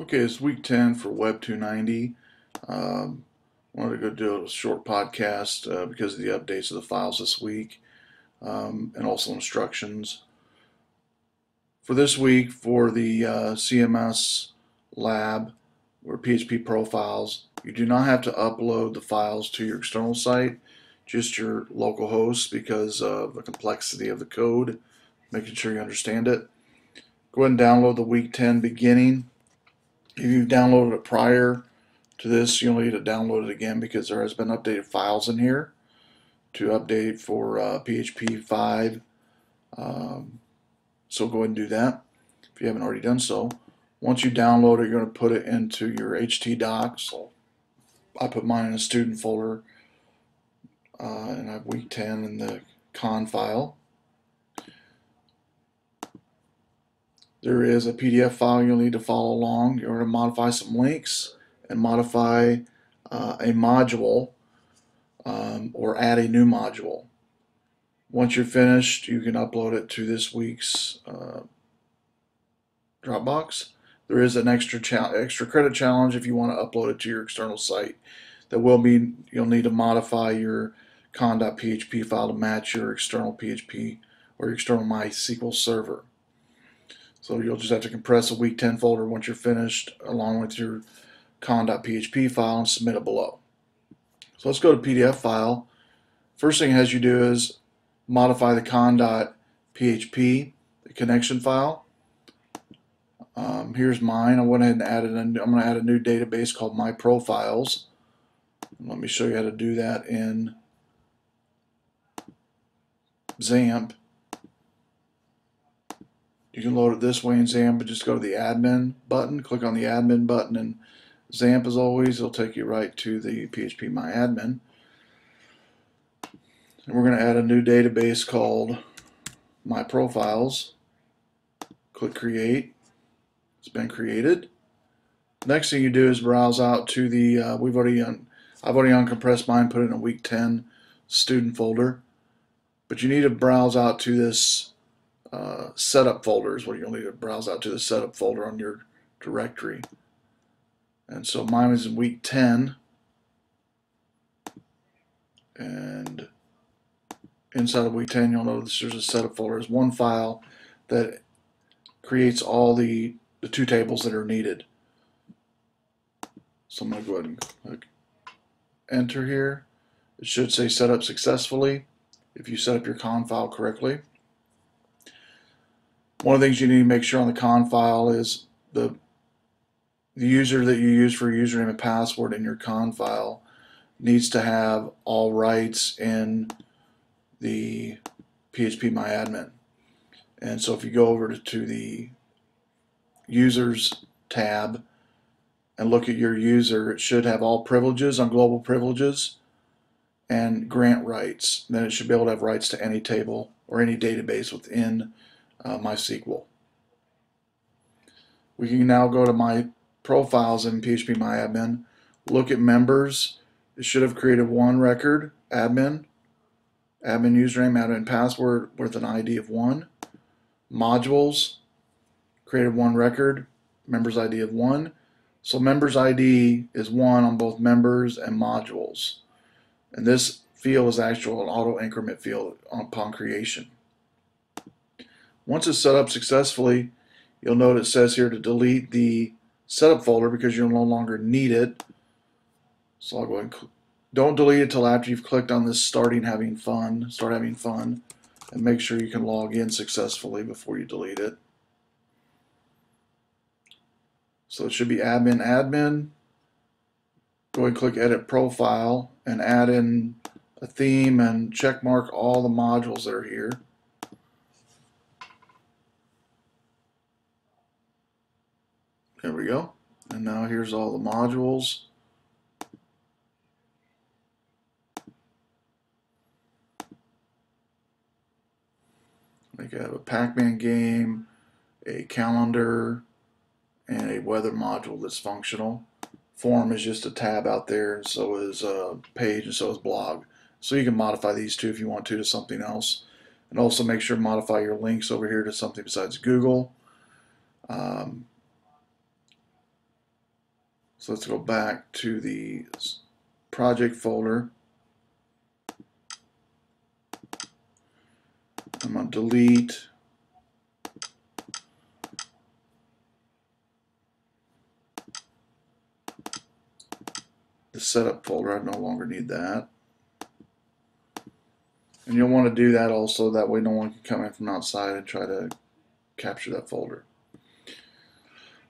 Okay, it's week 10 for web290. Wanted to go do a short podcast because of the updates of the files this week and also instructions. For this week, for the CMS lab or PHP profiles, you do not have to upload the files to your external site, just your local host because of the complexity of the code, making sure you understand it. Go ahead and download the week 10 beginning. If you've downloaded it prior to this, you'll need to download it again because there has been updated files in here to update for PHP 5. So go ahead and do that if you haven't already done so. Once you download it, you're going to put it into your htdocs. I put mine in a student folder, and I have week 10 in the con file. There is a PDF file you'll need to follow along. You're going to modify some links and modify a module or add a new module. Once you're finished, you can upload it to this week's Dropbox. There is an extra credit challenge if you want to upload it to your external site. You'll need to modify your con.php file to match your external PHP or your external MySQL server. So you'll just have to compress a week 10 folder once you're finished along with your con.php file and submit it below. So let's go to PDF file. First thing it has you do is modify the con.php, the connection file. Here's mine. I went ahead and added I'm going to add a new database called My Profiles. Let me show you how to do that in XAMPP. You can load it this way in XAMPP, but just go to the admin button, click on the admin button, and XAMPP, as always, it'll take you right to the PHP My Admin. And we're going to add a new database called My Profiles. Click Create. It's been created. Next thing you do is browse out to the I've already uncompressed mine, put it in a week 10 student folder. But you need to browse out to this setup folder is what you'll need to browse out to the setup folder on your directory. And so mine is in week 10. And inside of week 10, you'll notice there's a setup folder. There's one file that creates all the two tables that are needed. So I'm going to go ahead and click enter here. It should say set up successfully if you set up your con file correctly. One of the things you need to make sure on the con file is the user that you use for username and password in your con file needs to have all rights in the PHP My Admin. And so if you go over to the users tab and look at your user, it should have all privileges on global privileges and grant rights. Then it should be able to have rights to any table or any database within MySQL. We can now go to My Profiles in PHP My Admin, look at members. It should have created one record, admin username, admin password with an ID of 1. Modules, created one record, members ID of 1. So members ID is 1 on both members and modules. And this field is actually an auto increment field upon creation. Once it's set up successfully, you'll note it says here to delete the setup folder because you'll no longer need it. So I'll go ahead and don't delete it till after you've clicked on this start having fun, and make sure you can log in successfully before you delete it. So it should be admin. Go ahead and click edit profile and add in a theme and check mark all the modules that are here. There we go. And now here's all the modules. We have a Pac-Man game, a calendar, and a weather module that's functional. Form is just a tab out there, and so is page, and so is blog. So you can modify these two if you want to something else. And also make sure to modify your links over here to something besides Google. So let's go back to the project folder. I'm going to delete the setup folder. I no longer need that. And you'll want to do that also, that way no one can come in from outside and try to capture that folder.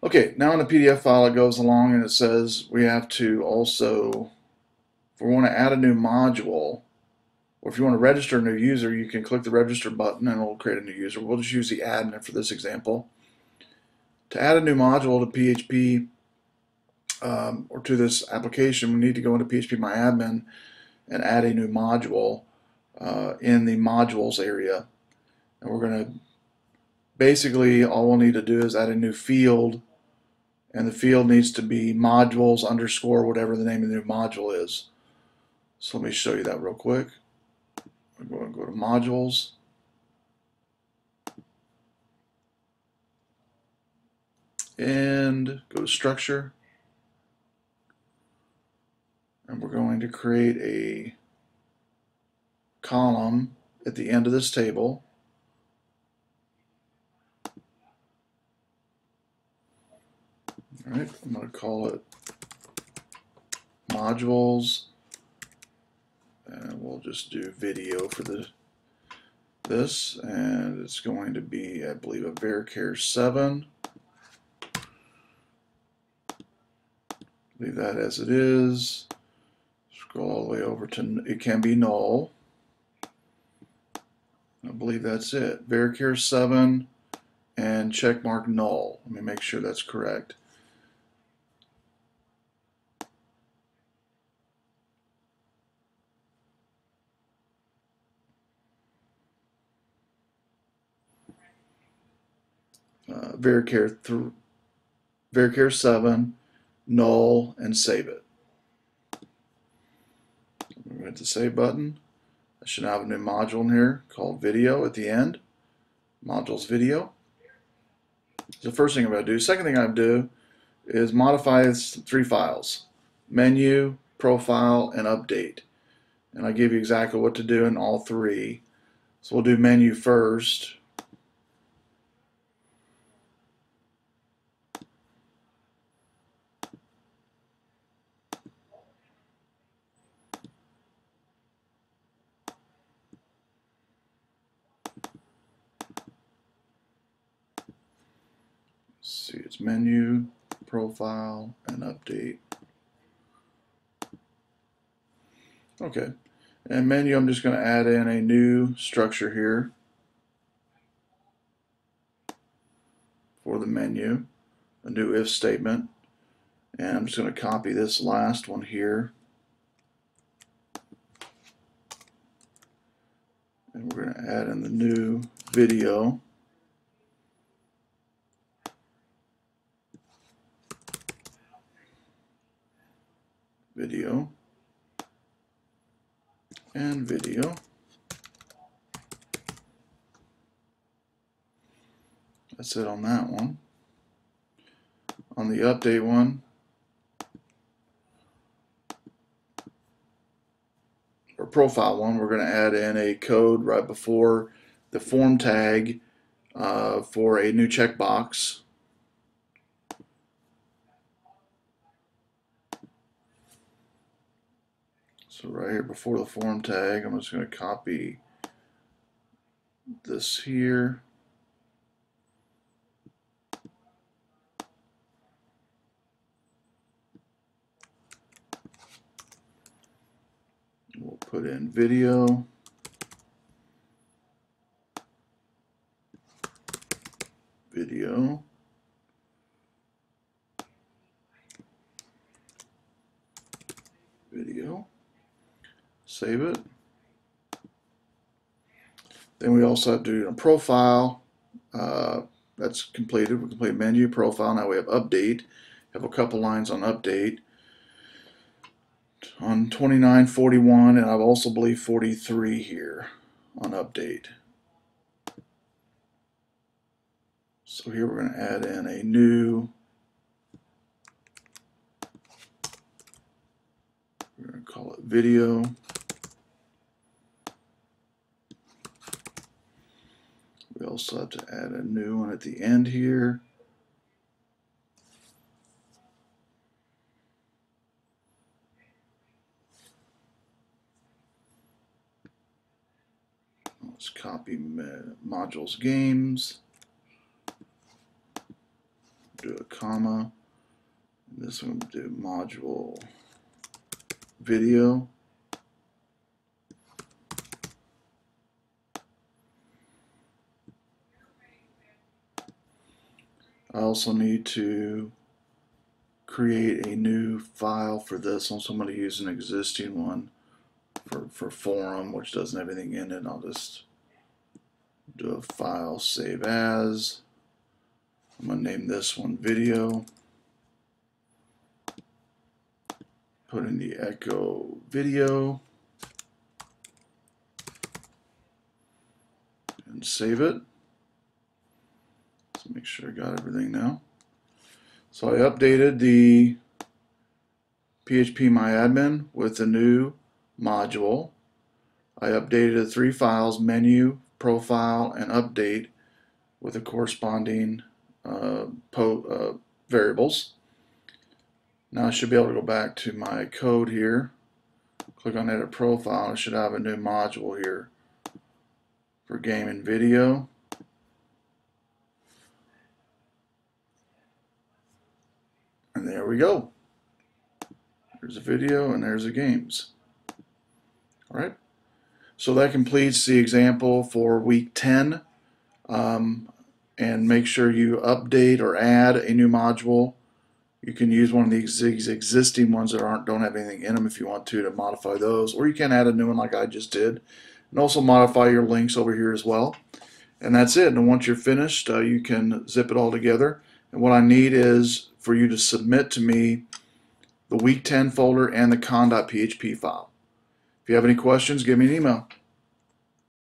Okay, now in the PDF file it goes along and it says we have to also, if we want to add a new module, or if you want to register a new user, you can click the register button and it will create a new user. We'll just use the admin for this example. To add a new module to PHP or to this application, we need to go into PHPMyAdmin and add a new module in the modules area. And we're going to basically, all we'll need to do is add a new field, and the field needs to be modules underscore whatever the name of the new module is. So let me show you that real quick. I'm going to go to modules. And go to structure. And we're going to create a column at the end of this table. All right, I'm going to call it modules, and we'll just do video for this, and it's going to be, I believe, a varchar 7. Leave that as it is. Scroll all the way over to it can be null. I believe that's it. Varchar 7 and checkmark null. Let me make sure that's correct. Varchar 7 null and save it. We're going to hit the save button. I should have a new module in here called video at the end. Modules video. So the first thing I'm going to do. Second thing I'm going to do is modify 3 files: menu, profile, and update. And I give you exactly what to do in all 3. So we'll do menu first. See, it's menu, profile, and update. Okay, and menu, I'm just going to add in a new structure here for the menu, a new if statement, and I'm just going to copy this last one here, and we're going to add in the new video. Video and video. That's it on that one. On the update one, or profile one, we're going to add in a code right before the form tag for a new checkbox. So right here before the form tag, I'm just going to copy this here. We'll put in video. Video. Video. Save it. Then we also have to do a profile. That's completed. We complete menu, profile. Now we have update. Have a couple lines on update. On 29, 41, and I also believe 43 here on update. So here we're going to add in a new call it video. We also have to add a new one at the end here. Let's copy modules games, do a comma, and this one do module video. I also need to create a new file for this one, so I'm going to use an existing one for forum, which doesn't have anything in it. I'll just do a file, save as. I'm going to name this one video. Put in the echo video and save it. So make sure I got everything now. So I updated the PHPMyAdmin with a new module. I updated the 3 files, menu, profile, and update with the corresponding variables. Now I should be able to go back to my code here, click on edit profile, and I should have a new module here for game and video. And there we go. There's a video and there's the games. All right. So that completes the example for week 10. And make sure you update or add a new module. You can use one of these existing ones that don't have anything in them if you want to modify those, or you can add a new one like I just did, and also modify your links over here as well. And that's it. And once you're finished, you can zip it all together. And what I need is for you to submit to me the Week 10 folder and the con.php file. If you have any questions, give me an email.